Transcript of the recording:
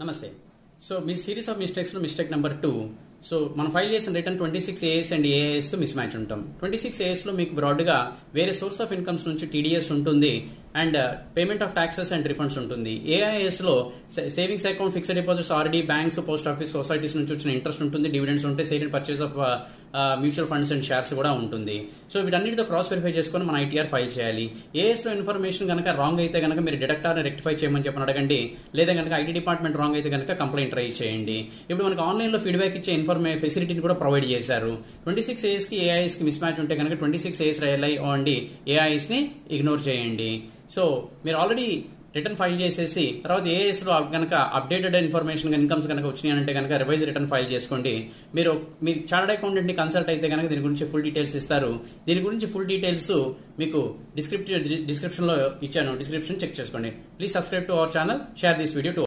నమస్తే. సో మీ series of మిస్టేక్స్లో మిస్టేక్ నెంబర్ 2. సో మనం ఫైల్ చేసిన return 26 AS and AIS mismatch ఉంటాం. 26 ఏఎస్లో మీకు బ్రాడ్గా వేరే సోర్స్ ఆఫ్ ఇన్కమ్స్ నుంచి టీడీఎస్ ఉంటుంది and payment of taxes and refunds ఉంటుంది. ఏఐఎస్లో savings account, fixed deposits, RD, banks, post office, societies నుంచి వచ్చిన ఇంట్రెస్ట్ ఉంటుంది, డివిడెండ్స్ ఉంటాయి, sale and purchase of mutual funds and shares కూడా ఉంటుంది. సో వీటన్నిటితో క్రాస్ వెరిఫై చేసుకొని మన ఐటీఆర్ ఫైల్ చేయాలి. ఏఎస్లో ఇన్ఫర్మేషన్ కనుక రాంగ్ అయితే కనుక మీరు డిడక్టార్ని రెక్టిఫై చేయమని చెప్పని అడగండి, లేదా కనుక ఐటీ డిపార్ట్మెంట్ రాంగ్ అయితే కనుక కంప్లైంట్ రైజ్ చేయండి. ఇప్పుడు మనకు ఆన్లైన్లో ఫీడ్బ్యాక్ ఇచ్చే ఫెసిలిటీని కూడా ప్రొవైడ్ చేశారు. 26 ఏఎస్కి ఏఐఎస్కి మిస్ మ్యాచ్ ఉంటే కనుక 26 ఏఎస్ రియలై అవ్వండి, ఏఐఎస్ని ఇగ్నోర్ చేయండి. సో మీరు ఆల్రెడీ రిటర్న్ ఫైల్ చేసేసి తర్వాత ఏఎస్లో కనుక అప్డేటెడ్ ఇన్ఫర్మేషన్ ఇన్కమ్స్ కనుక వచ్చినాయంటే కనుక రివైజ్ రిటర్న్ ఫైల్ చేసుకోండి. మీరు మీ చార్టర్డ్ అకౌంటెంట్ని కన్సల్ట్ అయితే కనుక దీని గురించి ఫుల్ డీటెయిల్స్ ఇస్తారు. దీని గురించి ఫుల్ డీటెయిల్స్ మీకు డిస్క్రిప్షన్లో ఇచ్చాను, డిస్క్రిప్షన్ చెక్ చేసుకోండి. Please subscribe to our channel, share this video to